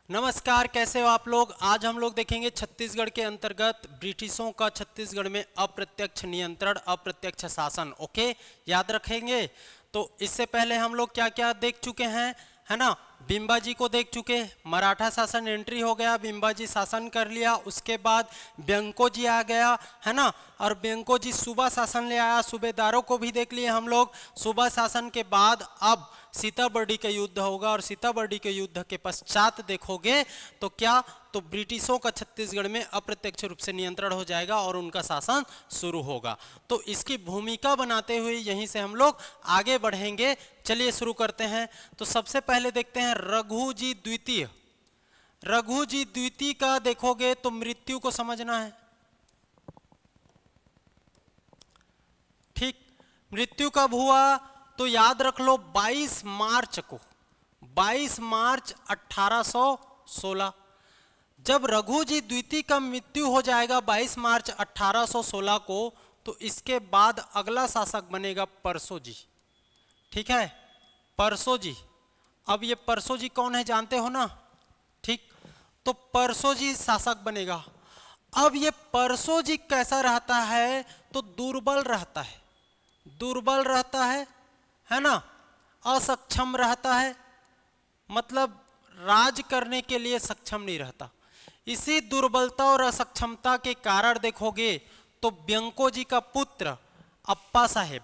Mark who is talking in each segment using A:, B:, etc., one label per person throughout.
A: नमस्कार, कैसे हो आप लोग। आज हम लोग देखेंगे छत्तीसगढ़ के अंतर्गत ब्रिटिशों का छत्तीसगढ़ में अप्रत्यक्ष नियंत्रण, अप्रत्यक्ष शासन। ओके, याद रखेंगे। तो इससे पहले हम लोग क्या क्या देख चुके हैं, है ना। बिंबाजी को देख चुके, मराठा शासन एंट्री हो गया, बिंबाजी शासन कर लिया। उसके बाद ब्यंको जी आ गया, है ना, और ब्यंको जी सूबा शासन ले आया, सूबेदारों को भी देख लिए हम लोग। सूबा शासन के बाद अब सीताबर्डी का युद्ध होगा, और सीताबर्डी के युद्ध के पश्चात देखोगे तो क्या, तो ब्रिटिशों का छत्तीसगढ़ में अप्रत्यक्ष रूप से नियंत्रण हो जाएगा और उनका शासन शुरू होगा। तो इसकी भूमिका बनाते हुए यहीं से हम लोग आगे बढ़ेंगे। चलिए शुरू करते हैं। तो सबसे पहले देखते हैं रघुजी द्वितीय। रघुजी द्वितीय का देखोगे तो मृत्यु को समझना है, ठीक। मृत्यु कब हुआ तो याद रख लो 22 मार्च को, 22 मार्च 1816। जब रघुजी द्वितीय का मृत्यु हो जाएगा 22 मार्च 1816 को, तो इसके बाद अगला शासक बनेगा परसो जी, ठीक है, परसो जी। अब ये परसो जी कौन है जानते हो ना, ठीक। तो परसो जी शासक बनेगा। अब ये परसो जी कैसा रहता है तो दुर्बल रहता है, दुर्बल रहता है ना, असक्षम रहता है, मतलब राज करने के लिए सक्षम नहीं रहता। इसी दुर्बलता और असक्षमता के कारण देखोगे तो ब्यंको जी का पुत्र अप्पा साहेब,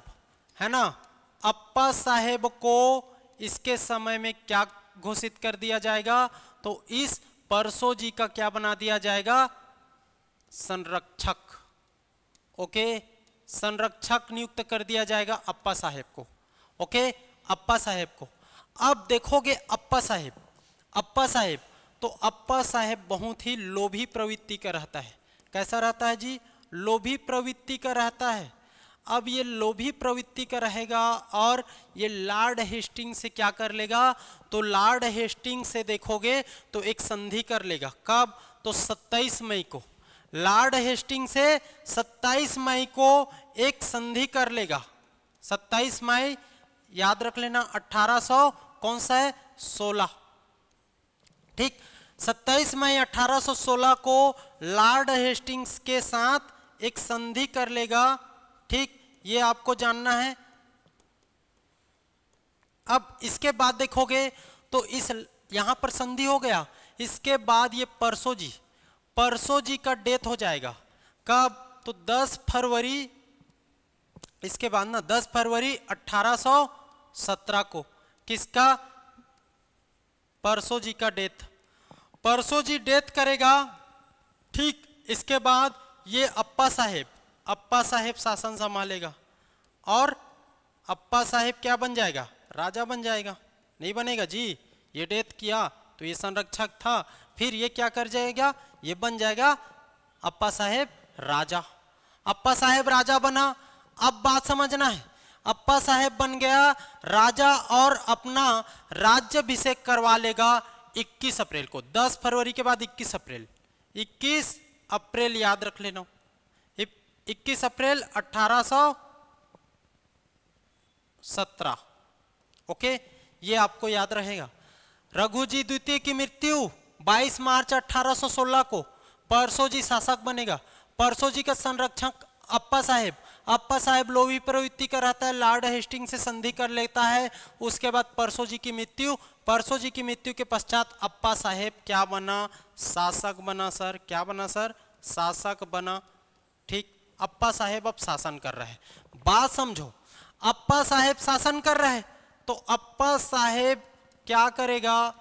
A: है ना, अप्पा साहेब को इसके समय में क्या घोषित कर दिया जाएगा, तो इस परसो जी का क्या बना दिया जाएगा, संरक्षक। ओके, संरक्षक नियुक्त कर दिया जाएगा अप्पा साहेब को। ओके, अप्पा साहेब को। अब देखोगे अप्पा साहेब, अप्पा साहेब, तो अप्पा साहेब बहुत ही लोभी प्रवृत्ति का रहता है। कैसा रहता है जी, लोभी प्रवृत्ति का रहता है। अब ये लोभी प्रवृत्ति का रहेगा और ये लॉर्ड हेस्टिंग से क्या कर लेगा, तो लॉर्ड हेस्टिंग से देखोगे तो एक संधि कर लेगा। कब, तो 27 मई को। लॉर्ड हेस्टिंग से 27 मई को एक संधि कर लेगा। 27 मई याद रख लेना, 1800 कौन सा है, 16, ठीक। 27 मई 1816 को लॉर्ड हेस्टिंग्स के साथ एक संधि कर लेगा, ठीक। ये आपको जानना है। अब इसके बाद देखोगे तो इस यहां पर संधि हो गया। इसके बाद ये परसो जी, परसो जी का डेथ हो जाएगा। कब, तो 10 फरवरी, इसके बाद ना 10 फरवरी 1817 को किसका, परसो जी का डेथ, परसो जी डेथ करेगा, ठीक। इसके बाद ये अप्पा साहेब, अप्पा साहेब शासन संभालेगा और अप्पा साहेब क्या बन जाएगा, राजा बन जाएगा। नहीं बनेगा जी, ये डेथ किया तो ये संरक्षक था, फिर ये क्या कर जाएगा, ये बन जाएगा अप्पा साहेब राजा। अप्पा साहेब राजा बना। अब बात समझना है, अप्पा साहेब बन गया राजा और अपना राज्याभिषेक करवा लेगा 21 अप्रैल को। 10 फरवरी के बाद 21 अप्रैल, 21 अप्रैल याद रख लेना, 21 अप्रैल 1817। ओके, ये आपको याद रहेगा। रघुजी द्वितीय की मृत्यु 22 मार्च 1816 को, परसो जी शासक बनेगा। परसो जी का संरक्षक अप्पा साहेब, अप्पा साहेब लोभी प्रवृत्ति का रहता है, लॉर्ड हेस्टिंग से संधि कर लेता है। उसके बाद परसो जी की मृत्यु, परसो जी की मृत्यु के पश्चात अप्पा साहेब क्या बना, शासक बना सर। क्या बना सर, शासक बना, ठीक। अप्पा साहेब अब शासन कर रहे हैं। बात समझो, अप्पा साहेब शासन कर रहे हैं तो अप्पा साहेब क्या करेगा,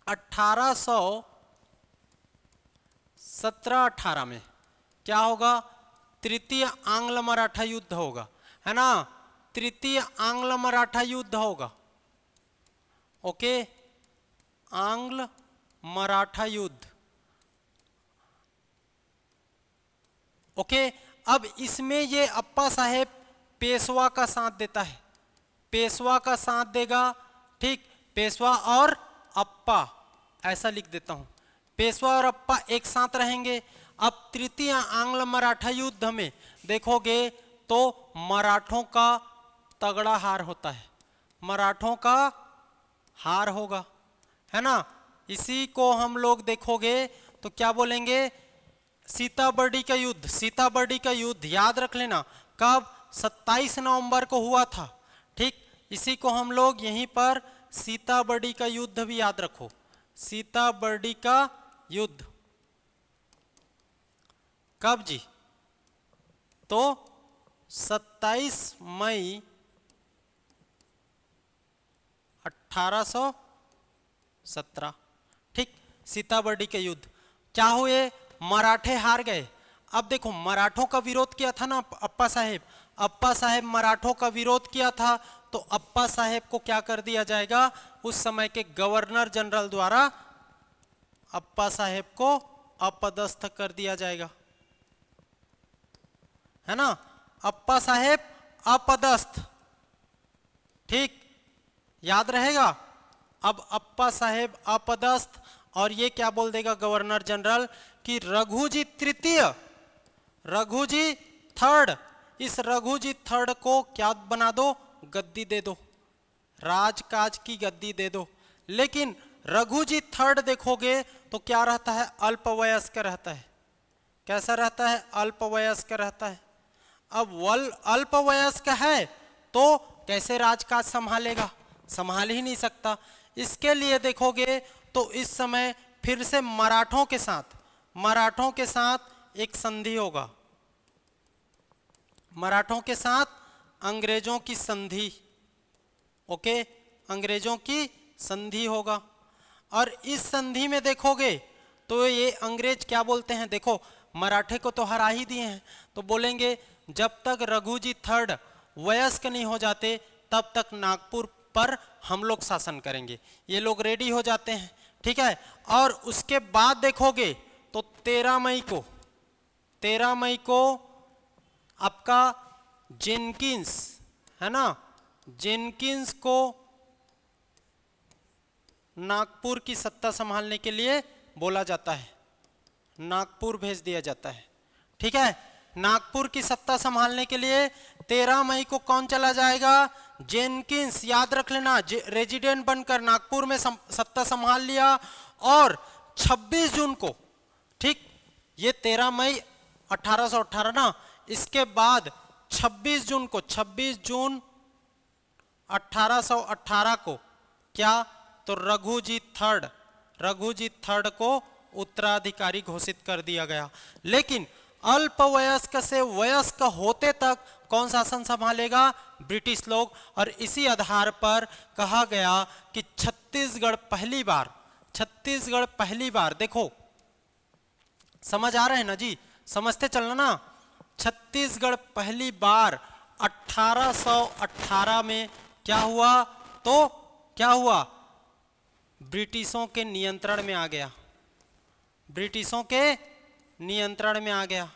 A: 1817-18 में क्या होगा, तृतीय आंग्ल मराठा युद्ध होगा, है ना, तृतीय आंग्ल मराठा युद्ध होगा। ओके, आंग्ल मराठा युद्ध। ओके, अब इसमें ये अप्पा साहेब पेशवा का साथ देता है, पेशवा का साथ देगा, ठीक। पेशवा और अप्पा ऐसा लिख देता हूं, पेशवा और अप्पा एक साथ रहेंगे। अब तृतीय आंग्ल मराठा युद्ध में देखोगे तो मराठों का तगड़ा हार होता है, मराठों का हार होगा, है ना। इसी को हम लोग देखोगे तो क्या बोलेंगे, सीताबर्डी का युद्ध। सीताबर्डी का युद्ध याद रख लेना कब, 27 नवंबर को हुआ था। ठीक, इसी को हम लोग यहीं पर सीताबर्डी का युद्ध भी याद रखो। सीताबर्डी का युद्ध कब जी, तो 27 मई 1817। ठीक, सीताबर्डी के युद्ध क्या हुए, मराठे हार गए। अब देखो मराठों का विरोध किया था ना अप्पा साहेब, अप्पा साहेब मराठों का विरोध किया था, तो अप्पा साहेब को क्या कर दिया जाएगा, उस समय के गवर्नर जनरल द्वारा अप्पा साहेब को अपदस्थ कर दिया जाएगा, है ना, अप्पा साहेब अपदस्थ। ठीक, याद रहेगा। अब अप्पा साहेब अपदस्थ, और ये क्या बोल देगा गवर्नर जनरल कि रघुजी तृतीय, रघुजी थर्ड, इस रघुजी थर्ड को क्या बना दो, गद्दी दे दो, राजकाज की गद्दी दे दो। लेकिन रघुजी थर्ड देखोगे तो क्या रहता है, अल्पवयस्क रहता है। कैसा रहता है, अल्पवयस्क रहता है। अब अल्पवयस्क है तो कैसे राजकाज संभालेगा, संभाल ही नहीं सकता। इसके लिए देखोगे तो इस समय फिर से मराठों के साथ एक संधि होगा, मराठों के साथ अंग्रेजों की संधि। ओके, अंग्रेजों की संधि होगा, और इस संधि में देखोगे तो ये अंग्रेज क्या बोलते हैं, देखो मराठे को तो हरा ही दिए हैं, तो बोलेंगे जब तक रघुजी थर्ड वयस्क नहीं हो जाते तब तक नागपुर पर हम लोग शासन करेंगे। ये लोग रेडी हो जाते हैं, ठीक है। और उसके बाद देखोगे तो 13 मई को आपका जेनकिंस, है ना, जेनकिंस को नागपुर की सत्ता संभालने के लिए बोला जाता है, नागपुर भेज दिया जाता है, ठीक है। नागपुर की सत्ता संभालने के लिए 13 मई को कौन चला जाएगा, जेनकिंस, याद रख लेना, रेजिडेंट बनकर नागपुर में सत्ता संभाल लिया। और 26 जून को, ठीक, ये 13 मई 1818 ना, इसके बाद 26 जून 1818 को क्या, तो रघुजी थर्ड को उत्तराधिकारी घोषित कर दिया गया। लेकिन अल्पवयस्क से वयस्क होते तक कौन शासन संभालेगा, ब्रिटिश लोग। और इसी आधार पर कहा गया कि छत्तीसगढ़ पहली बार, देखो समझ आ रहे हैं ना जी, समझते चलना ना, छत्तीसगढ़ पहली बार 1818 में क्या हुआ, तो क्या हुआ, ब्रिटिशों के नियंत्रण में आ गया, ब्रिटिशों के नियंत्रण में आ गया।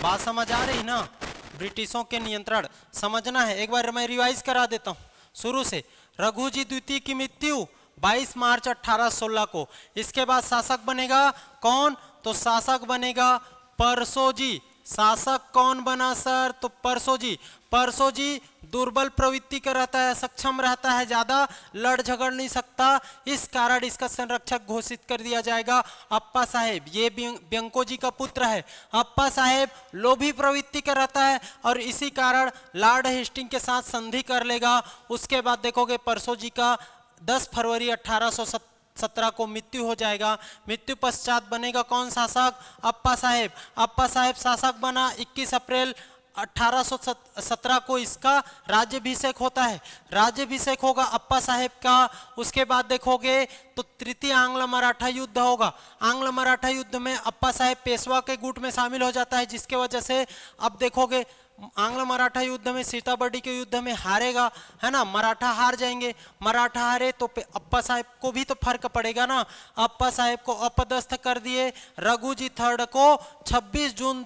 A: बात समझ आ रही ना, ब्रिटिशों के नियंत्रण समझना है। एक बार मैं रिवाइज करा देता हूं शुरू से। रघुजी द्वितीय की मृत्यु 22 मार्च 1816 को। इसके बाद शासक बनेगा कौन, तो शासक बनेगा परसोजी। शासक कौन बना सर, तो परसोजी। परसोजी दुर्बल प्रवृत्ति का रहता है, सक्षम रहता है, ज्यादा लड़ झगड़ नहीं सकता, इस कारण इसका संरक्षक घोषित कर दिया जाएगा अप्पा साहेब। ये ब्यंको जी का पुत्र है। अप्पा साहेब लोभी प्रवृत्ति का रहता है और इसी कारण लॉर्ड हेस्टिंग के साथ संधि कर लेगा। उसके बाद देखोगे परसोजी का 10 फरवरी 1817 को मृत्यु हो जाएगा। मृत्यु पश्चात बनेगा कौन शासक, अप्पा साहेब। अप्पा साहेब शासक बना। 21 अप्रैल 1817 को इसका राज्याभिषेक होता है। राज्याभिषेक होगा अप्पा साहेब का। उसके बाद देखोगे तो तृतीय आंग्ल मराठा युद्ध होगा। आंग्ल मराठा युद्ध में अप्पा साहेब पेशवा के गुट में शामिल हो जाता है, जिसके वजह से अब देखोगे आंग्ल मराठा युद्ध में, सीताबर्डी के युद्ध में हारेगा, है ना, मराठा हार जाएंगे। मराठा हारे तो अप्पा साहेब को भी तो फर्क पड़ेगा ना। अप्पा साहेब को अपदस्थ कर दिए। रघुजी थर्ड को 26 जून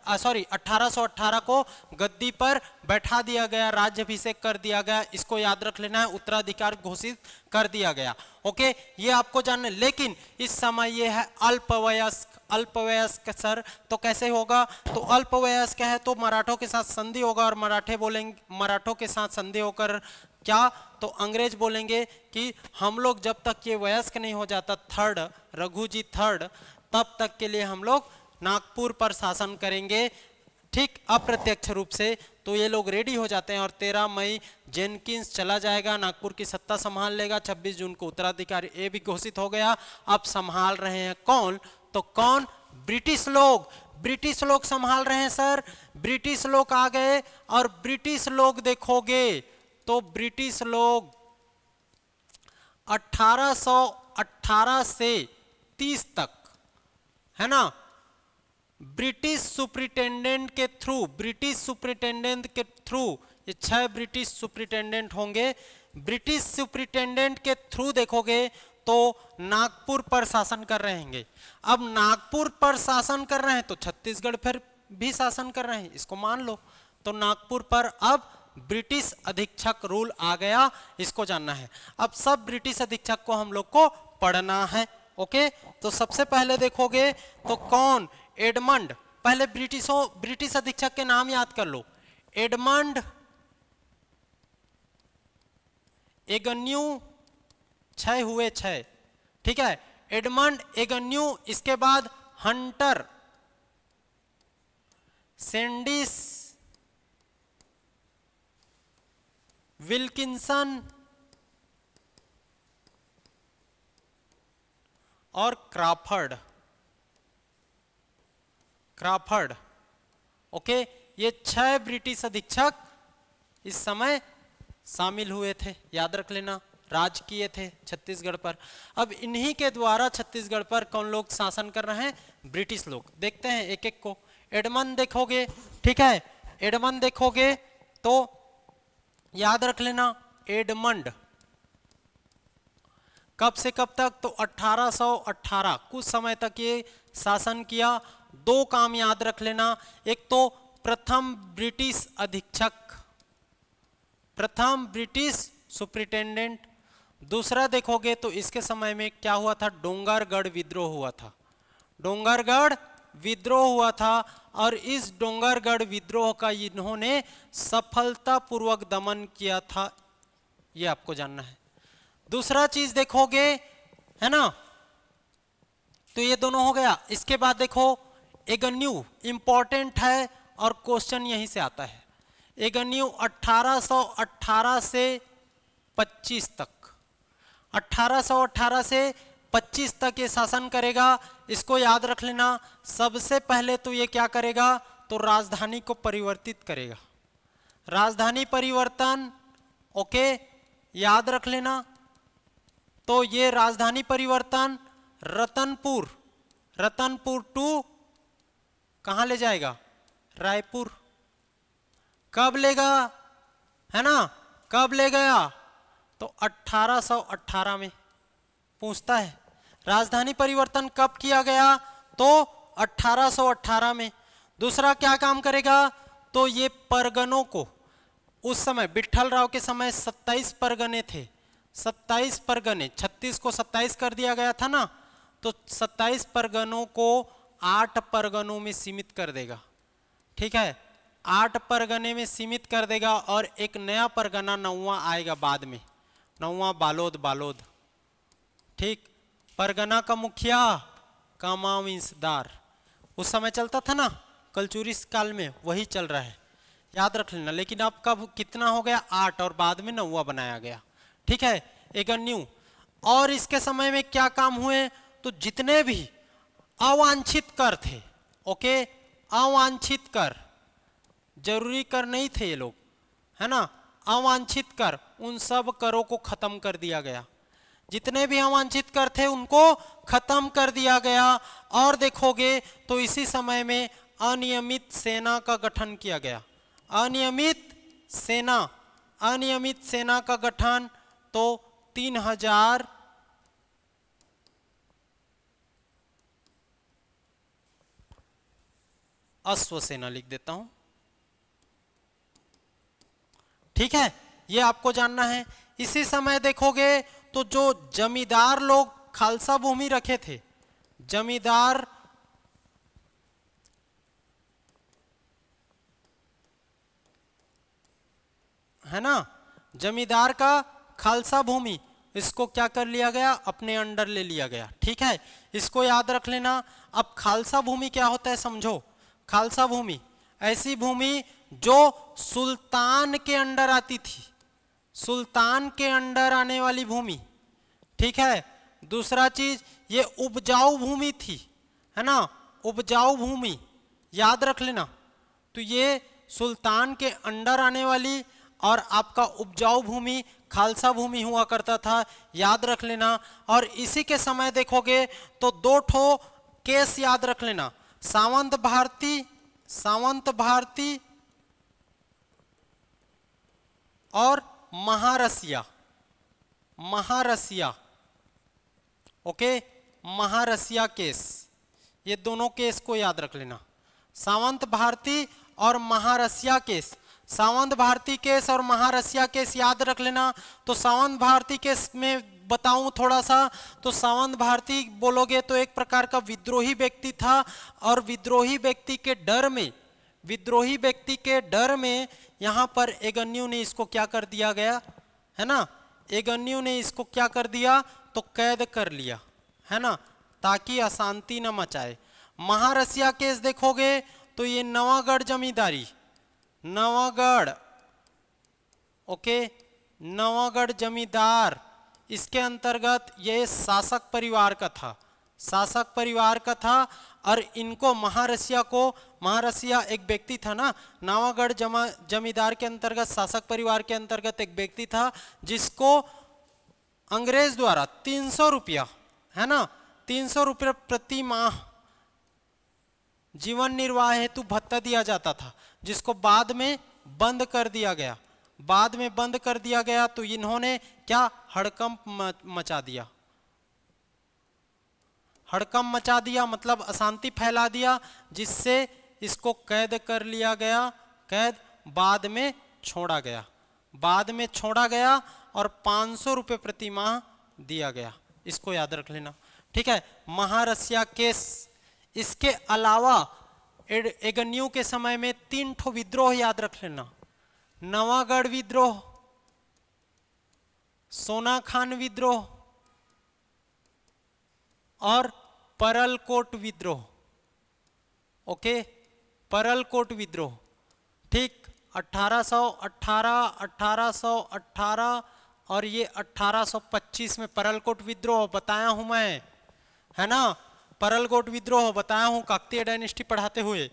A: 1818 को गद्दी पर बैठा दिया गया, राज्याभिषेक कर दिया गया। इसको याद रख लेना है, उत्तराधिकार घोषित कर दिया गया। ओके, ये आपको जानना। लेकिन इस समय ये है अल्पवयस्क। अल्पवयस्क सर तो कैसे होगा, तो अल्पवयस्क है तो मराठों के साथ संधि होगा और मराठे बोलेंगे, मराठों के साथ संधि होकर क्या? तो अंग्रेज बोलेंगे कि हम लोग जब तक ये वयस्क नहीं हो जाता थर्ड, रघुजी थर्ड, तब तक के लिए हम लोग नागपुर पर शासन करेंगे, ठीक, अप्रत्यक्ष रूप से। तो ये लोग रेडी हो जाते हैं और 13 मई जेनकिंस चला जाएगा, नागपुर की सत्ता संभाल लेगा। 26 जून को उत्तराधिकारी ये भी घोषित हो गया। अब संभाल रहे हैं कौन? तो कौन? ब्रिटिश लोग। ब्रिटिश लोग संभाल रहे हैं सर। ब्रिटिश लोग आ गए और ब्रिटिश लोग देखोगे तो ब्रिटिश लोग 1818 से 30 तक, है ना, ब्रिटिश सुप्रिटेंडेंट के थ्रू, ब्रिटिश सुप्रिटेंडेंट के थ्रू, ये 6 ब्रिटिश सुप्रिटेंडेंट होंगे। ब्रिटिश सुप्रिटेंडेंट के थ्रू देखोगे तो नागपुर पर शासन कर रहे हैं। अब नागपुर पर शासन कर रहे हैं तो छत्तीसगढ़ फिर भी शासन कर रहे हैं, इसको मान लो। तो नागपुर पर अब ब्रिटिश अधीक्षक रूल आ गया, इसको जानना है। अब सब ब्रिटिश अधीक्षक को हम लोग को पढ़ना है। ओके, तो सबसे पहले देखोगे तो कौन? एडमंड। पहले ब्रिटिश अधीक्षक के नाम याद कर लो। एडमंड एगन्यू, 6 हुए 6, ठीक है, एडमंड एगन्यू। इसके बाद हंटर सैंडिस विल्किंसन और क्राफर्ड। ओके, ये 6 ब्रिटिश अधीक्षक इस समय शामिल हुए थे, याद रख लेना, राज किए थे छत्तीसगढ़ पर। अब इन्हीं के द्वारा छत्तीसगढ़ पर कौन लोग शासन कर रहे हैं? ब्रिटिश लोग। देखते हैं एक एक को। एडमंड देखोगे, ठीक है, एडमंड देखोगे तो याद रख लेना, एडमंड कब से कब तक? तो 1818, कुछ समय तक ये शासन किया। 2 काम याद रख लेना, एक तो प्रथम ब्रिटिश अधीक्षक, प्रथम ब्रिटिश सुप्रिटेंडेंट। दूसरा देखोगे तो इसके समय में क्या हुआ था? डोंगरगढ़ विद्रोह हुआ था। डोंगरगढ़ विद्रोह हुआ था और इस डोंगरगढ़ विद्रोह का इन्होंने सफलतापूर्वक दमन किया था, ये आपको जानना है। दूसरा चीज देखोगे, है ना, तो ये दोनों हो गया। इसके बाद देखो एगन्यू, इंपॉर्टेंट है और क्वेश्चन यहीं से आता है। एगन्यू 1818 से 25 तक, 1818 से 25 तक ये शासन करेगा, इसको याद रख लेना। सबसे पहले तो ये क्या करेगा? तो राजधानी को परिवर्तित करेगा। राजधानी परिवर्तन, ओके, याद रख लेना। तो ये राजधानी परिवर्तन रतनपुर, रतनपुर टू कहां ले जाएगा? रायपुर। कब लेगा, है ना, कब ले गया? तो 1818 में। पूछता है राजधानी परिवर्तन कब किया गया? तो 1818 में। दूसरा क्या काम करेगा? तो ये परगनों को, उस समय विट्ठल राव के समय 27 परगने थे, 27 परगने, 36 को 27 कर दिया गया था ना, तो 27 परगनों को 8 परगनों में सीमित कर देगा, ठीक है, 8 परगने में सीमित कर देगा और एक नया परगना 9वां आएगा बाद में, 9वां बालोद, ठीक। परगना का मुखिया कामाविंसदार, उस समय चलता था ना कलचुरी काल में, वही चल रहा है, याद रख लेना। लेकिन अब कब कितना हो गया? 8 और बाद में 9वां बनाया गया, ठीक है, एगन्यू। और इसके समय में क्या काम हुए? तो जितने भी अवांछित कर थे, ओके, अवांछित कर, जरूरी कर नहीं थे ये लोग, है ना, अवांछित कर, उन सब करों को खत्म कर दिया गया। जितने भी अवांछित कर थे उनको खत्म कर दिया गया। और देखोगे तो इसी समय में अनियमित सेना का गठन किया गया। अनियमित सेना का गठन, तो 3000 अश्व सेना लिख देता हूं, ठीक है, ये आपको जानना है। इसी समय देखोगे तो जो जमींदार लोग खालसा भूमि रखे थे, जमींदार, है ना, जमींदार का खालसा भूमि, इसको क्या कर लिया गया, अपने अंडर ले लिया गया। ठीक है, इसको याद रख लेना। अब खालसा भूमि क्या होता है समझो। खालसा भूमि ऐसी भूमि जो सुल्तान के अंडर आती थी, सुल्तान के अंडर आने वाली भूमि। ठीक है, दूसरा चीज ये उपजाऊ भूमि थी, है ना, उपजाऊ भूमि याद रख लेना। तो ये सुल्तान के अंडर आने वाली और आपका उपजाऊ भूमि खालसा भूमि हुआ करता था, याद रख लेना। और इसी के समय देखोगे तो दो ठो केस याद रख लेना, सावंत भारती और महारसिया। ओके, महारसिया केस, ये दोनों केस को याद रख लेना, सावंत भारती और महारसिया केस। सावंत भारती केस और महारसिया केस याद रख लेना। तो सावंत भारती केस में बताऊं थोड़ा सा, तो सावंत भारती बोलोगे तो एक प्रकार का विद्रोही व्यक्ति था, और विद्रोही व्यक्ति के डर में यहां पर एगन्यू ने इसको क्या कर दिया गया, है ना, एगन्यू ने इसको क्या कर दिया, तो कैद कर लिया, है ना, ताकि अशांति न मचाए। महारसिया केस देखोगे तो ये नवागढ़ जमींदारी, नवागढ़, ओके, नवागढ़ जमींदार, इसके अंतर्गत ये शासक परिवार का था, शासक परिवार का था। और इनको महारसिया एक व्यक्ति था ना, नवागढ़ जमींदार के अंतर्गत, शासक परिवार के अंतर्गत एक व्यक्ति था जिसको अंग्रेज द्वारा 300 रुपया, है ना, 300 रुपये प्रति माह जीवन निर्वाह हेतु भत्ता दिया जाता था, जिसको बाद में बंद कर दिया गया। तो इन्होंने क्या हड़कंप मचा दिया, मतलब अशांति फैला दिया, जिससे इसको कैद कर लिया गया। बाद में छोड़ा गया और 500 रुपये प्रति माह दिया गया, इसको याद रख लेना। ठीक है, महारसिया केस। इसके अलावा एगन्यू के समय में 3 ठो विद्रोह याद रख लेना, नवागढ़ विद्रोह, सोनाखान विद्रोह और परलकोट विद्रोह। ओके, परलकोट विद्रोह। ठीक, 1818, 1818 और ये 1825 में परलकोट विद्रोह बताया हूं मैं, है ना, परलकोट विद्रोह बताया हूं काकतीय डायनेस्टी पढ़ाते हुए।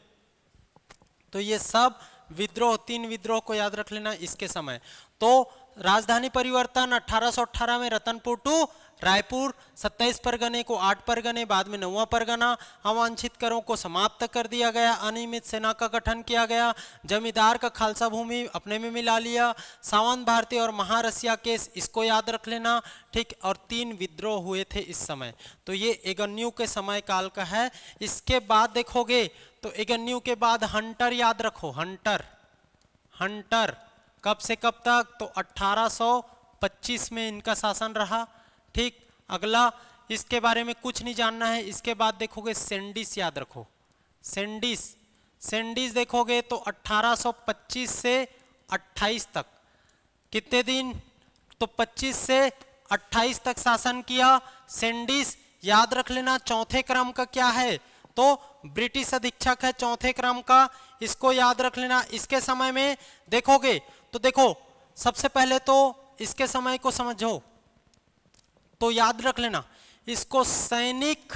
A: तो ये सब विद्रोह, 3 विद्रोह को याद रख लेना इसके समय। तो राजधानी परिवर्तन 1818 में रतनपुर टू रायपुर, 27 परगने को 8 परगने, बाद में 9वां परगना, अवांछित करों को समाप्त कर दिया गया, अनियमित सेना का गठन किया गया, जमींदार का खालसा भूमि अपने में मिला लिया, सावंत भारती और महारसिया केस, इसको याद रख लेना। ठीक, और 3 विद्रोह हुए थे इस समय। तो ये एगन्यू के समय काल का है। इसके बाद देखोगे तो एगन्यू के बाद हंटर याद रखो, हंटर कब से कब तक, तो 1825 में इनका शासन रहा। ठीक, अगला इसके बारे में कुछ नहीं जानना है। इसके बाद देखोगे सेंडिस याद रखो, सेंडिस देखोगे तो 1825 से 28 तक, कितने दिन, तो 25 से 28 तक शासन किया सेंडिस। याद रख लेना चौथे क्रम का क्या है, तो ब्रिटिश अधीक्षक है चौथे क्रम का, इसको याद रख लेना। इसके समय में देखोगे तो देखो, सबसे पहले तो इसके समय को समझो, तो याद रख लेना इसको सैनिक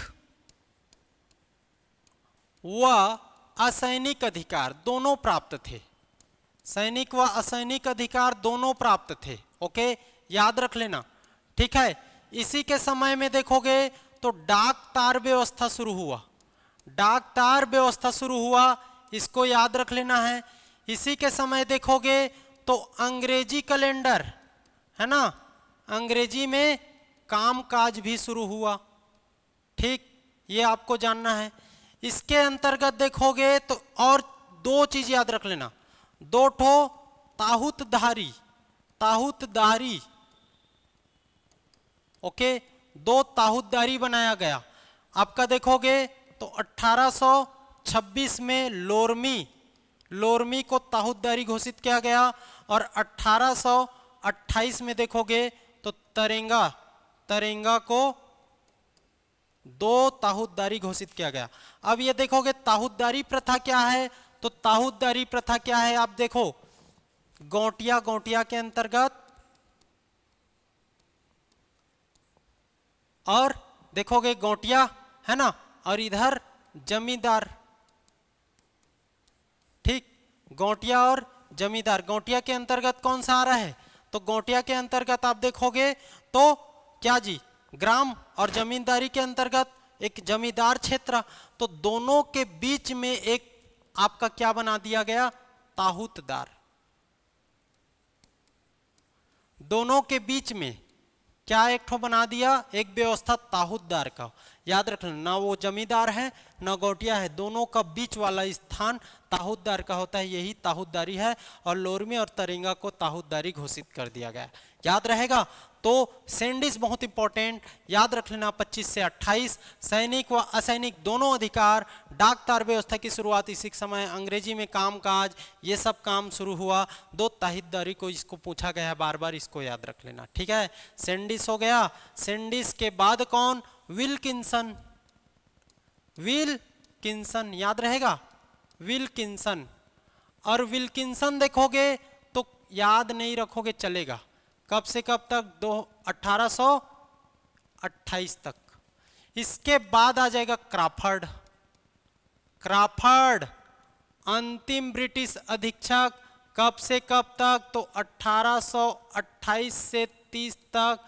A: व असैनिक अधिकार दोनों प्राप्त थे, सैनिक व असैनिक अधिकार दोनों प्राप्त थे। ओके, याद रख लेना। ठीक है, इसी के समय में देखोगे तो डाक तार व्यवस्था शुरू हुआ, इसको याद रख लेना है। इसी के समय देखोगे तो अंग्रेजी कैलेंडर, है ना, अंग्रेजी में कामकाज भी शुरू हुआ। ठीक, ये आपको जानना है। इसके अंतर्गत देखोगे तो और 2 चीज याद रख लेना, 2 ठो ताहूतदारी, ओके, 2 ताहूतदारी बनाया गया। आपका देखोगे तो 1826 में लोरमी को ताहूतदारी घोषित किया गया, और 28 में देखोगे तो तरेंगा को 2 ताहूतदारी घोषित किया गया। अब ये देखोगे ताहूतदारी प्रथा क्या है, तो ताहूतदारी प्रथा क्या है, आप देखो गोटिया के अंतर्गत, और देखोगे गोटिया है ना, और इधर जमींदार, ठीक, गोटिया और जमींदार। गोटिया के अंतर्गत कौन सा आ रहा है, तो गोटिया के अंतर्गत आप देखोगे तो क्या जी, ग्राम, और जमींदारी के अंतर्गत एक जमींदार क्षेत्र। तो दोनों के बीच में एक आपका क्या बना दिया गया, ताहूतदार। दोनों के बीच में क्या एक ठो बना दिया, एक व्यवस्था ताहूतदार का। याद रख लेना, ना वो जमींदार है ना गोटिया है, दोनों का बीच वाला स्थान ताहूतदार का होता है, यही ताहूतदारी है। और लोरमी और तरेंगा को ताहूतदारी घोषित कर दिया गया, याद रहेगा। तो सेंडिस बहुत इंपॉर्टेंट, याद रख लेना 25 से 28। सैनिक व असैनिक दोनों अधिकार, डाक तार व्यवस्था की शुरुआत इसी समय, अंग्रेजी में कामकाज, ये सब काम शुरू हुआ। 2 ताहूतदारी को इसको पूछा गया है बार बार, इसको याद रख लेना, ठीक है। सेंडिस हो गया। सेंडिस के बाद कौन, विल्किंसन, विल्किंसन याद रहेगा, विल्किंसन। और विल्किंसन देखोगे तो याद नहीं रखोगे चलेगा, कब से कब तक, 1828 तक। इसके बाद आ जाएगा क्राफर्ड। क्राफर्ड अंतिम ब्रिटिश अधीक्षक, कब से कब तक, तो 1828 से 30 तक,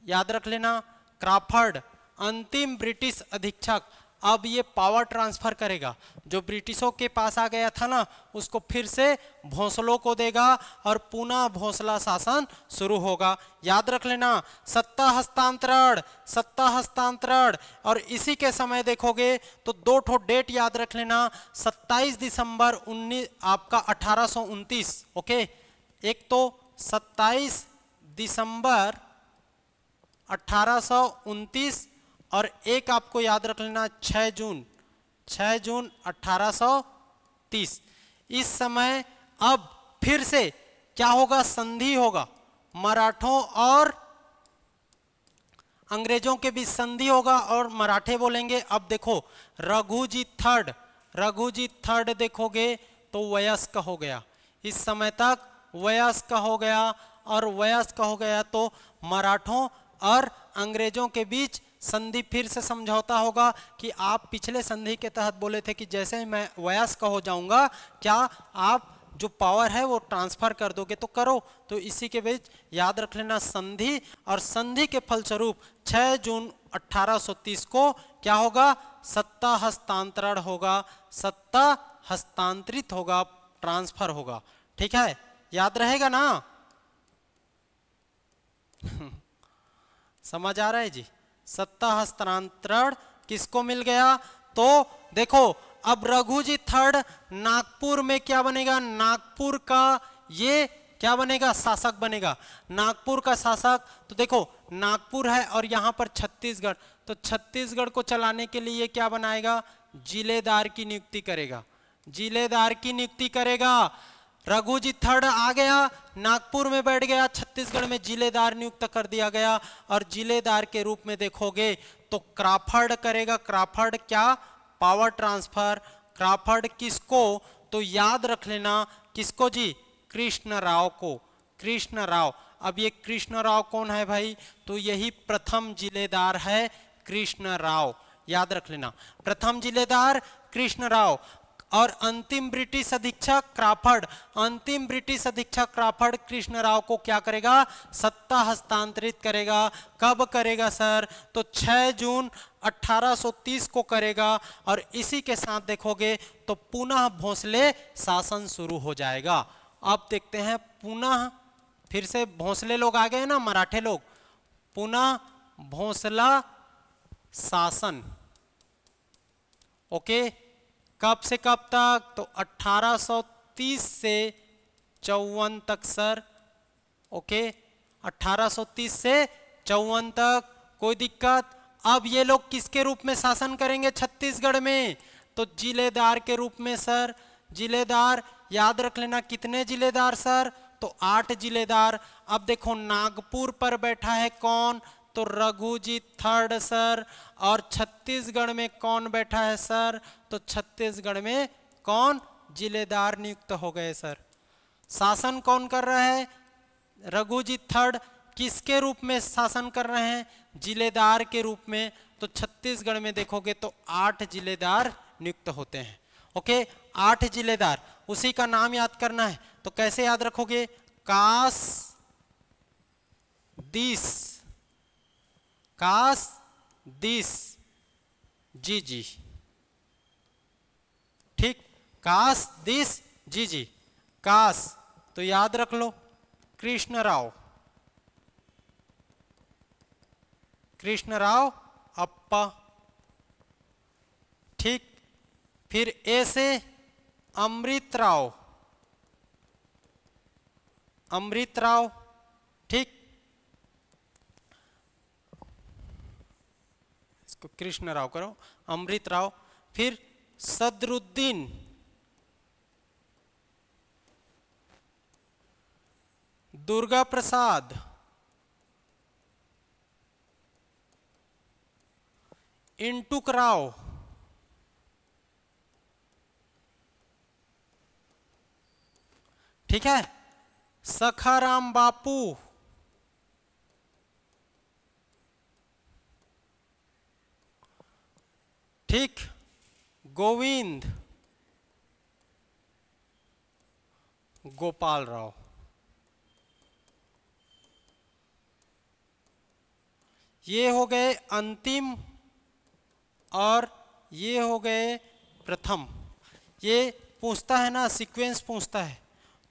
A: याद रख लेना। क्राफर्ड अंतिम ब्रिटिश अधीक्षक। अब ये पावर ट्रांसफर करेगा, जो ब्रिटिशों के पास आ गया था ना, उसको फिर से भोंसलों को देगा और पुनः भोंसला शासन शुरू होगा, याद रख लेना। सत्ता हस्तांतरण, सत्ता हस्तांतरण। और इसी के समय देखोगे तो 2 ठो डेट याद रख लेना, 27 दिसंबर 1829, ओके। एक तो 27 दिसंबर 1829 और एक आपको याद रख लेना 6 जून 1830। इस समय अब फिर से क्या होगा, संधि होगा, मराठों और अंग्रेजों के बीच संधि होगा और मराठे बोलेंगे। अब देखो रघुजी थर्ड देखोगे तो वयस्क हो गया, इस समय तक वयस्क हो गया, और वयस्क हो गया तो मराठों और अंग्रेजों के बीच संधि, फिर से समझौता होगा कि आप पिछले संधि के तहत बोले थे कि जैसे ही मैं वयस्क हो जाऊंगा, क्या आप जो पावर है वो ट्रांसफर कर दोगे, तो करो। तो इसी के बीच याद रख लेना संधि, और संधि के फलस्वरूप 6 जून 1830 को क्या होगा, सत्ता हस्तांतरण होगा, सत्ता हस्तांतरित होगा, ट्रांसफर होगा, ठीक है, याद रहेगा ना। समझ आ रहा है जी। सत्ता हस्तांतरण किसको मिल गया, तो देखो अब रघुजी थर्ड नागपुर में क्या बनेगा, नागपुर का ये क्या बनेगा, शासक बनेगा, नागपुर का शासक। तो देखो नागपुर है और यहाँ पर छत्तीसगढ़, तो छत्तीसगढ़ को चलाने के लिए क्या बनाएगा, जिलेदार की नियुक्ति करेगा, जिलेदार की नियुक्ति करेगा। रघुजी थर्ड आ गया, नागपुर में बैठ गया, छत्तीसगढ़ में जिलेदार नियुक्त कर दिया गया, और जिलेदार के रूप में देखोगे तो क्राफर्ड करेगा। क्राफर्ड क्या, पावर ट्रांसफर। क्राफर्ड किसको, तो याद रख लेना किसको जी, कृष्ण राव को, कृष्ण राव। अब ये कृष्ण राव कौन है भाई, तो यही प्रथम जिलेदार है कृष्ण राव, याद रख लेना, प्रथम जिलेदार कृष्ण राव। और अंतिम ब्रिटिश अधीक्षक क्राफर्ड, अंतिम ब्रिटिश अधीक्षक क्राफर्ड कृष्ण राव को क्या करेगा, सत्ता हस्तांतरित करेगा। कब करेगा सर, तो 6 जून 1830 को करेगा, और इसी के साथ देखोगे तो पुनः भोंसले शासन शुरू हो जाएगा। अब देखते हैं पुनः फिर से भोंसले लोग आ गए ना, मराठे लोग, पुनः भोंसला शासन, ओके। कब से कब तक, तो 1830 से 54 तक सर, ओके, 1830 से 54 तक, कोई दिक्कत। अब ये लोग किसके रूप में शासन करेंगे छत्तीसगढ़ में, तो जिलेदार के रूप में सर। जिलेदार याद रख लेना, कितने जिलेदार सर, तो 8 जिलेदार। अब देखो नागपुर पर बैठा है कौन, तो रघुजीत थर्ड सर। और छत्तीसगढ़ में कौन बैठा है सर, तो छत्तीसगढ़ में कौन जिलेदार नियुक्त हो गए सर। शासन कौन कर रहा है, रघुजीत थर्ड। किसके रूप में शासन कर रहे हैं, जिलेदार के रूप में। तो छत्तीसगढ़ में देखोगे तो 8 जिलेदार नियुक्त होते हैं। ओके, 8 जिलेदार, उसी का नाम याद करना है। तो कैसे याद रखोगे, कास दिस, कास दिस जी जी, ठीक, कास दिस जी जी। कास तो याद रख लो कृष्णराव, कृष्णराव अप्पा, ठीक। फिर ए से अमृतराव, अमृतराव, ठीक, इसको कृष्णराव करो, अमृतराव। फिर सदरुद्दीन, दुर्गा प्रसाद, इंटुकराव, ठीक है, सखाराम बापू, ठीक, गोविंद, गोपाल राव। ये हो गए अंतिम और ये हो गए प्रथम। ये पूछता है ना, सीक्वेंस पूछता है।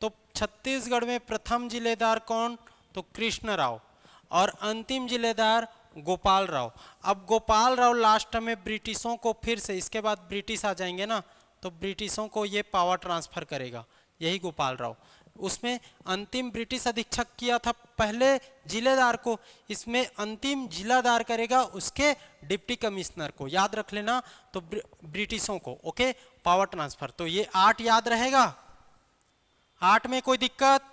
A: तो छत्तीसगढ़ में प्रथम जिलेदार कौन, तो कृष्णराव, और अंतिम जिलेदार गोपाल राव। अब गोपाल राव लास्ट में ब्रिटिशों को फिर से, इसके बाद ब्रिटिश आ जाएंगे ना, तो ब्रिटिशों को ये पावर ट्रांसफर करेगा, यही गोपाल राव। उसमें अंतिम ब्रिटिश अधीक्षक किया था पहले जिलेदार को, इसमें अंतिम जिलादार करेगा उसके डिप्टी कमिश्नर को, याद रख लेना। तो ब्रिटिशों को, ओके, पावर ट्रांसफर। तो ये 8 याद रहेगा। 8 में कोई दिक्कत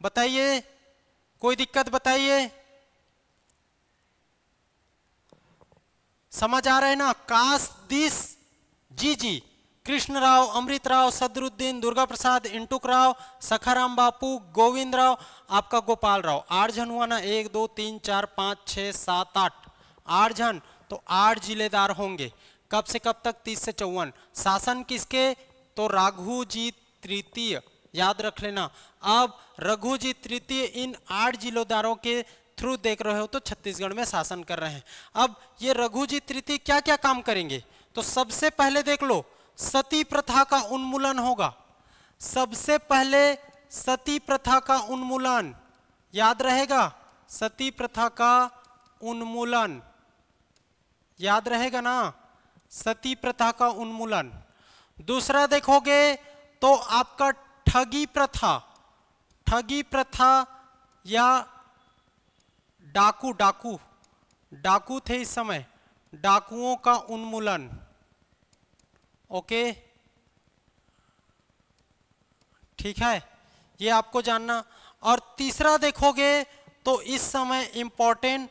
A: बताइए, कोई दिक्कत बताइए, समझ आ रहा है ना। कास दिस जी जी, कृष्णराव, अमृतराव, सदरुद्दीन, दुर्गा प्रसाद, इंटुकराव, सखाराम बापू, गोविंद राव, आपका गोपाल राव। 8 जन हुआ ना, 1 2 3 4 5 6 7 8, 8 जन। तो 8 जिलेदार होंगे। कब से कब तक, 30 से 54। शासन किसके, तो रघुजी तृतीय, याद रख लेना। अब रघुजी तृतीय इन 8 जिलेदारों के थ्रू देख रहे हो तो छत्तीसगढ़ में शासन कर रहे हैं। अब ये रघुजी तृतीय क्या क्या काम करेंगे, तो सबसे पहले देख लो सती प्रथा का उन्मूलन होगा। सबसे पहले सती प्रथा का उन्मूलन, याद रहेगा, सती प्रथा का उन्मूलन, याद रहेगा ना, सती प्रथा का उन्मूलन। दूसरा देखोगे तो आपका ठगी प्रथा, ठगी प्रथा या डाकू, डाकू, डाकू थे इस समय, डाकुओं का उन्मूलन, ओके, ठीक है, ये आपको जानना। और तीसरा देखोगे तो इस समय इंपॉर्टेंट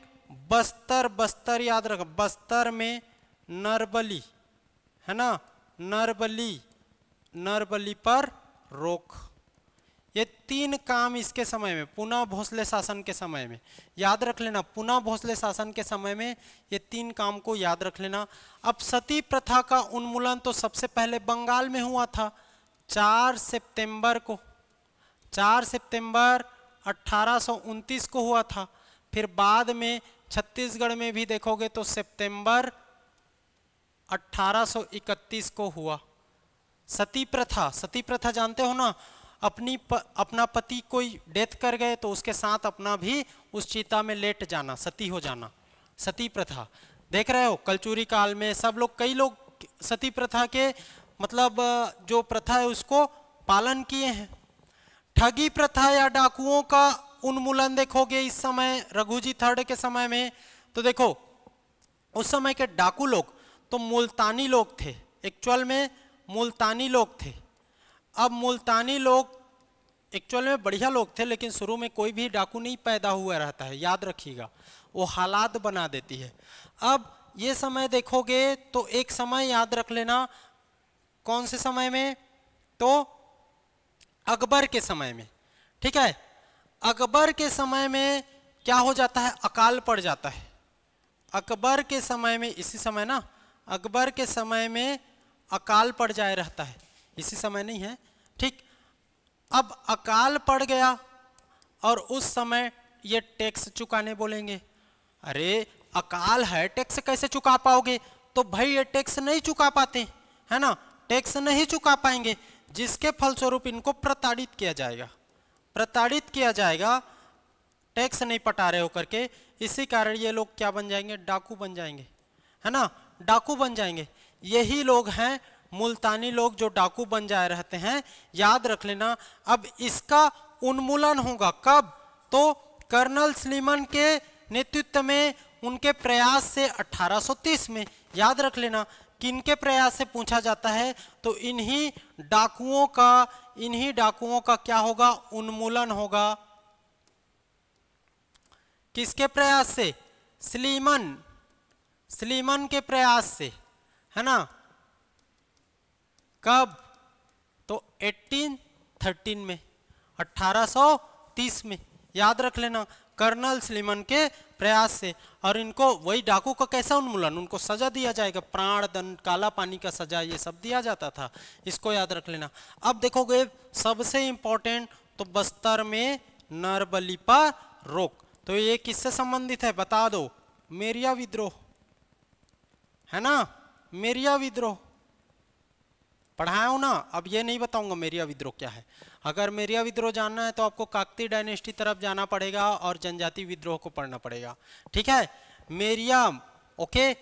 A: बस्तर, बस्तर याद रखो, बस्तर में नरबली है ना, नरबली, नरबली पर रोक। ये 3 काम इसके समय में, पुनः भोसले शासन के समय में, याद रख लेना। पुनः भोसले शासन के समय में ये 3 काम को याद रख लेना। अब सती प्रथा का उन्मूलन तो सबसे पहले बंगाल में हुआ था 4 सितंबर को, 4 सितंबर 1829 को हुआ था। फिर बाद में छत्तीसगढ़ में भी देखोगे तो सितंबर 1831 को हुआ। सती प्रथा, सती प्रथा जानते हो ना, अपना पति कोई डेथ कर गए तो उसके साथ अपना भी उस चिता में लेट जाना, सती हो जाना, सती प्रथा। देख रहे हो कलचुरी काल में सब लोग, कई लोग सती प्रथा के मतलब जो प्रथा है उसको पालन किए हैं। ठगी प्रथा या डाकुओं का उन्मूलन देखोगे इस समय रघुजी थर्ड के समय में, तो देखो उस समय के डाकू लोग तो मुल्तानी लोग थे, एक्चुअल में मुल्तानी लोग थे। अब मुल्तानी लोग एक्चुअल में बढ़िया लोग थे, लेकिन शुरू में कोई भी डाकू नहीं पैदा हुआ रहता है, याद रखिएगा, वो हालात बना देती है। अब ये समय देखोगे तो एक समय याद रख लेना, कौन से समय में, तो अकबर के समय में, ठीक है। अकबर के समय में क्या हो जाता है, अकाल पड़ जाता है। अकबर के समय में, इसी समय ना, अकबर के समय में अकाल पड़ जाए रहता है, इसी समय नहीं है, ठीक। अब अकाल पड़ गया और उस समय ये टैक्स चुकाने बोलेंगे। अरे अकाल है, टैक्स कैसे चुका पाओगे, तो भाई ये टैक्स नहीं चुका पाते, है ना, टैक्स नहीं चुका पाएंगे, जिसके फलस्वरूप इनको प्रताड़ित किया जाएगा, प्रताड़ित किया जाएगा, टैक्स नहीं पटा रहे हो करके। इसी कारण ये लोग क्या बन जाएंगे, डाकू बन जाएंगे, है ना, डाकू बन जाएंगे। यही लोग हैं मुल्तानी लोग जो डाकू बन जाए रहते हैं, याद रख लेना। अब इसका उन्मूलन होगा कब, तो कर्नल स्लीमन के नेतृत्व में, उनके प्रयास से 1830 में, याद रख लेना। किनके प्रयास से पूछा जाता है, तो इन्हीं डाकुओं का क्या होगा, उन्मूलन होगा। किसके प्रयास से, स्लीमन के प्रयास से, है ना। कब, तो 1813 में, 1830 में, याद रख लेना, कर्नल स्लीमन के प्रयास से। और इनको वही डाकू का कैसा उन्मूलन, उनको सजा दिया जाएगा, प्राण दंड, काला पानी का सजा, ये सब दिया जाता था, इसको याद रख लेना। अब देखोगे सबसे इंपॉर्टेंट, तो बस्तर में नरबली पर रोक, तो ये किससे संबंधित है, बता दो, मेरिया विद्रोह, है ना, मेरिया विद्रोह पढ़ाया हूं ना। अब ये नहीं बताऊंगा मेरिया विद्रोह क्या है। अगर मेरिया विद्रोह जानना है तो आपको काकती डायनेस्टी तरफ जाना पड़ेगा और जनजाति विद्रोह को पढ़ना पड़ेगा, ठीक है। मेरिया, ओके,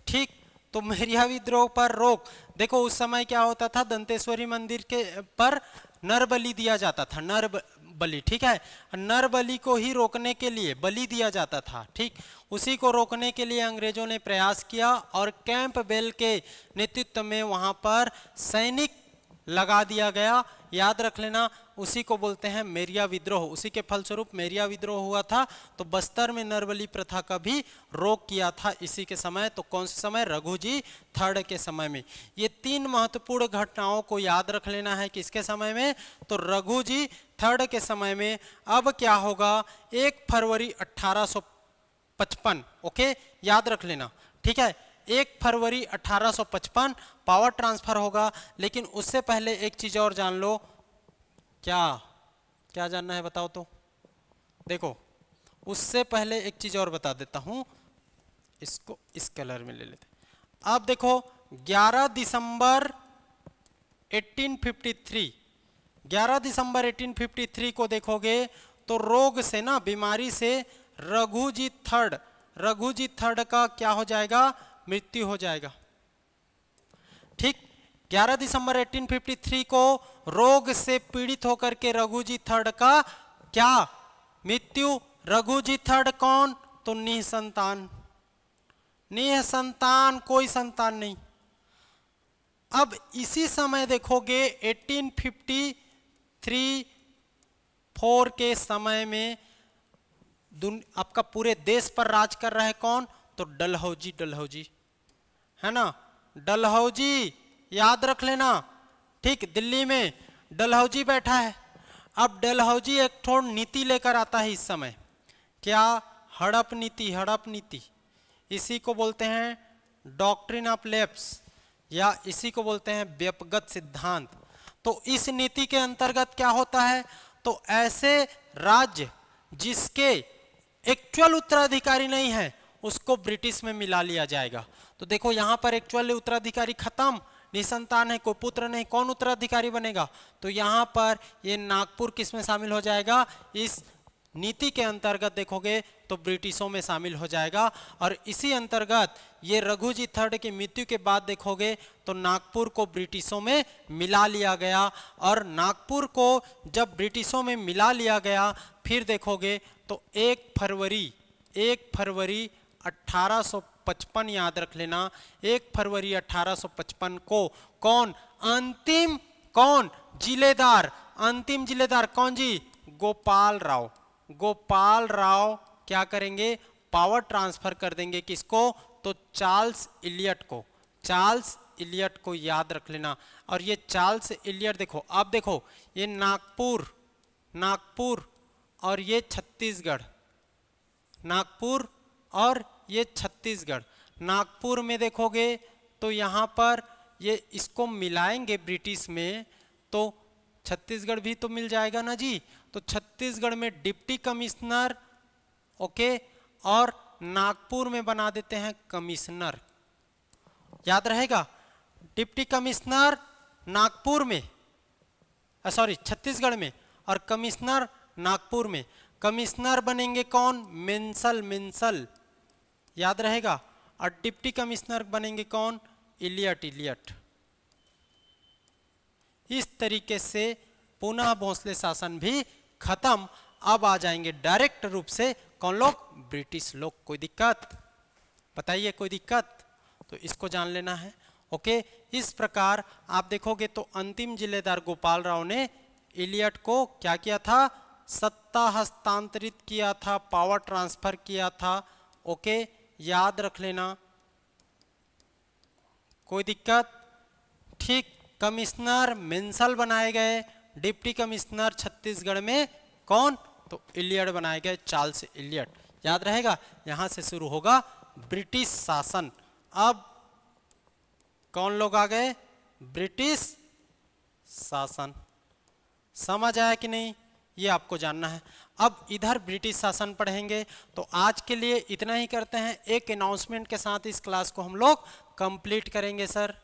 A: ठीक। तो मेरिया विद्रोह पर रोक, देखो उस समय क्या होता था, दंतेश्वरी मंदिर के पर नर बलि दिया जाता था, नर बलि, ठीक है। नर बलि को ही रोकने के लिए बलि दिया जाता था, ठीक। उसी को रोकने के लिए अंग्रेजों ने प्रयास किया और कैंपबेल के नेतृत्व में वहां पर सैनिक लगा दिया गया, याद रख लेना। उसी को बोलते हैं मेरिया विद्रोह, उसी के फलस्वरूप मेरिया विद्रोह हुआ था। तो बस्तर में नरबली प्रथा का भी रोक किया था इसी के समय। तो कौन से समय, रघुजी थर्ड के समय में। ये तीन महत्वपूर्ण घटनाओं को याद रख लेना है, किसके समय में, तो रघुजी थर्ड के समय में। अब क्या होगा, 1 फरवरी 1855, ओके, याद रख लेना, ठीक है। 1 फरवरी 1855 पावर ट्रांसफर होगा। लेकिन उससे पहले एक चीज और जान लो, क्या जानना है बताओ तो। देखो उससे पहले एक चीज और बता देता हूं, इसको इस कलर में ले लेते। अब देखो 11 दिसंबर 1853 को देखोगे तो रोग से ना, बीमारी से रघुजी थर्ड का क्या हो जाएगा, मृत्यु हो जाएगा, ठीक। 11 दिसंबर 1853 को रोग से पीड़ित होकर के रघुजी थर्ड का क्या मृत्यु। रघुजी थर्ड कौन, तो निसंतान, कोई संतान नहीं। अब इसी समय देखोगे 1853-4 के समय में आपका पूरे देश पर राज कर रहा है कौन, तो डलहौजी, है ना, डलहौजी, याद रख लेना, ठीक। दिल्ली में डलहौजी बैठा है। अब डलहौजी एक ठोड़ नीति लेकर आता है इस समय, क्या, हड़प नीति, इसी को बोलते हैं डॉक्ट्रिन ऑफ लैप्स, या इसी को बोलते हैं व्यपगत सिद्धांत। तो इस नीति के अंतर्गत क्या होता है, तो ऐसे राज्य जिसके एक्चुअल उत्तराधिकारी नहीं है उसको ब्रिटिश में मिला लिया जाएगा। तो देखो यहां पर एक्चुअल उत्तराधिकारी खत्म, निसंतान है, कोई पुत्र नहीं, कौन उत्तराधिकारी बनेगा, तो यहां पर ये नागपुर किस में शामिल हो जाएगा, इस नीति के अंतर्गत देखोगे तो ब्रिटिशों में शामिल हो जाएगा। और इसी अंतर्गत ये रघुजी थर्ड की मृत्यु के बाद देखोगे तो नागपुर को ब्रिटिशों में मिला लिया गया। और नागपुर को जब ब्रिटिशों में मिला लिया गया, फिर देखोगे तो 1 फरवरी 1855, याद रख लेना, 1 फरवरी 1855 को कौन जिलेदार अंतिम जिलेदार कौन जी? गोपाल राव। गोपाल राव क्या करेंगे? पावर ट्रांसफर कर देंगे किसको? तो चार्ल्स इलियट को। चार्ल्स इलियट को याद रख लेना। और ये चार्ल्स इलियट देखो, अब देखो ये नागपुर, नागपुर और ये छत्तीसगढ़, नागपुर और ये छत्तीसगढ़। नागपुर में देखोगे तो यहाँ पर ये इसको मिलाएंगे ब्रिटिश में तो छत्तीसगढ़ भी तो मिल जाएगा ना जी। तो छत्तीसगढ़ में डिप्टी कमिश्नर, ओके, और नागपुर में बना देते हैं कमिश्नर। याद रहेगा, डिप्टी कमिश्नर नागपुर में, सॉरी छत्तीसगढ़ में, और कमिश्नर नागपुर में। कमिश्नर बनेंगे कौन? मिंसल, मिंसल, याद रहेगा। और डिप्टी कमिश्नर बनेंगे कौन? Elliot, Elliot. इस तरीके से पुनः भोंसले शासन भी खत्म। अब आ जाएंगे डायरेक्ट रूप से कौन लोग? ब्रिटिश लोग। कोई दिक्कत बताइए, कोई दिक्कत? तो इसको जान लेना है, ओके। इस प्रकार आप देखोगे तो अंतिम जिलेदार गोपाल राव ने इलियट को क्या किया था? सत्ता हस्तांतरित किया था, पावर ट्रांसफर किया था, ओके, याद रख लेना। कोई दिक्कत? ठीक। कमिश्नर मिंसल बनाए गए, डिप्टी कमिश्नर छत्तीसगढ़ में कौन? तो इलियट बनाए गए, चार्ल्स इलियट। याद रहेगा, यहां से शुरू होगा ब्रिटिश शासन। अब कौन लोग आ गए? ब्रिटिश शासन। समझ आया कि नहीं? ये आपको जानना है। अब इधर ब्रिटिश शासन पढ़ेंगे। तो आज के लिए इतना ही करते हैं। एक अनाउंसमेंट के साथ इस क्लास को हम लोग कंप्लीट करेंगे सर।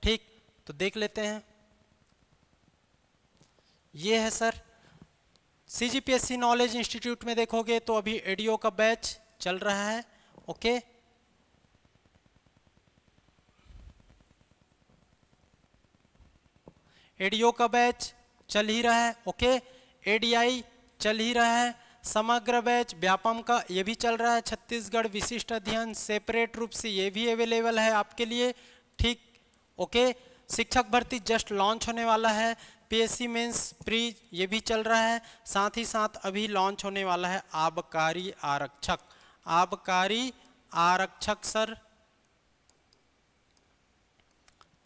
A: ठीक, तो देख लेते हैं। ये है सर, सीजीपीएससी नॉलेज इंस्टीट्यूट में देखोगे तो अभी एडीओ का बैच चल रहा है, ओके। एडीओ का बैच चल ही रहा है, ओके। एडीआई चल ही रहा है। समग्र बैच व्यापम का ये भी चल रहा है। छत्तीसगढ़ विशिष्ट अध्ययन सेपरेट रूप से ये भी अवेलेबल है आपके लिए, ठीक, ओके। शिक्षक भर्ती जस्ट लॉन्च होने वाला है। पीएससी मेंस प्री ये भी चल रहा है। साथ ही साथ अभी लॉन्च होने वाला है आबकारी आरक्षक। आबकारी आरक्षक सर,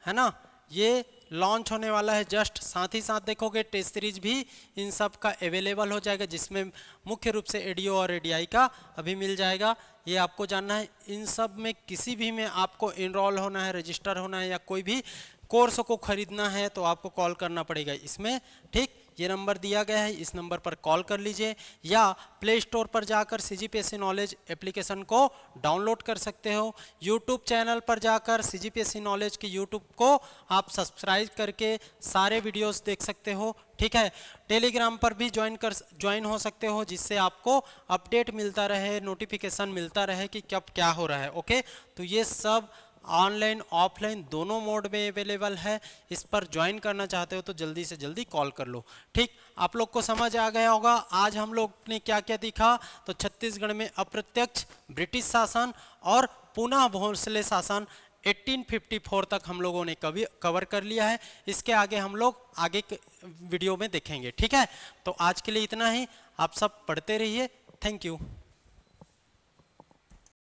A: है ना, ये लॉन्च होने वाला है जस्ट। साथ ही साथ देखोगे टेस्ट सीरीज भी इन सब का अवेलेबल हो जाएगा, जिसमें मुख्य रूप से एडीओ और एडीआई का अभी मिल जाएगा। ये आपको जानना है। इन सब में किसी भी में आपको इनरोल होना है, रजिस्टर होना है, या कोई भी कोर्स को खरीदना है तो आपको कॉल करना पड़ेगा इसमें, ठीक। ये नंबर दिया गया है, इस नंबर पर कॉल कर लीजिए, या प्ले स्टोर पर जाकर सीजीपीएससी नॉलेज एप्लीकेशन को डाउनलोड कर सकते हो। यूट्यूब चैनल पर जाकर सीजीपीएससी नॉलेज के यूट्यूब को आप सब्सक्राइब करके सारे वीडियोस देख सकते हो, ठीक है। टेलीग्राम पर भी ज्वाइन हो सकते हो, जिससे आपको अपडेट मिलता रहे, नोटिफिकेशन मिलता रहे कि कब क्या हो रहा है, ओके। तो ये सब ऑनलाइन ऑफलाइन दोनों मोड में अवेलेबल है। इस पर ज्वाइन करना चाहते हो तो जल्दी से जल्दी कॉल कर लो, ठीक। आप लोग को समझ आ गया होगा आज हम लोग ने क्या क्या दिखा। तो छत्तीसगढ़ में अप्रत्यक्ष ब्रिटिश शासन और पुनः भोंसले शासन 1854 तक हम लोगों ने कवर कर लिया है। इसके आगे हम लोग आगे के वीडियो में देखेंगे, ठीक है। तो आज के लिए इतना ही। आप सब पढ़ते रहिए। Thank you.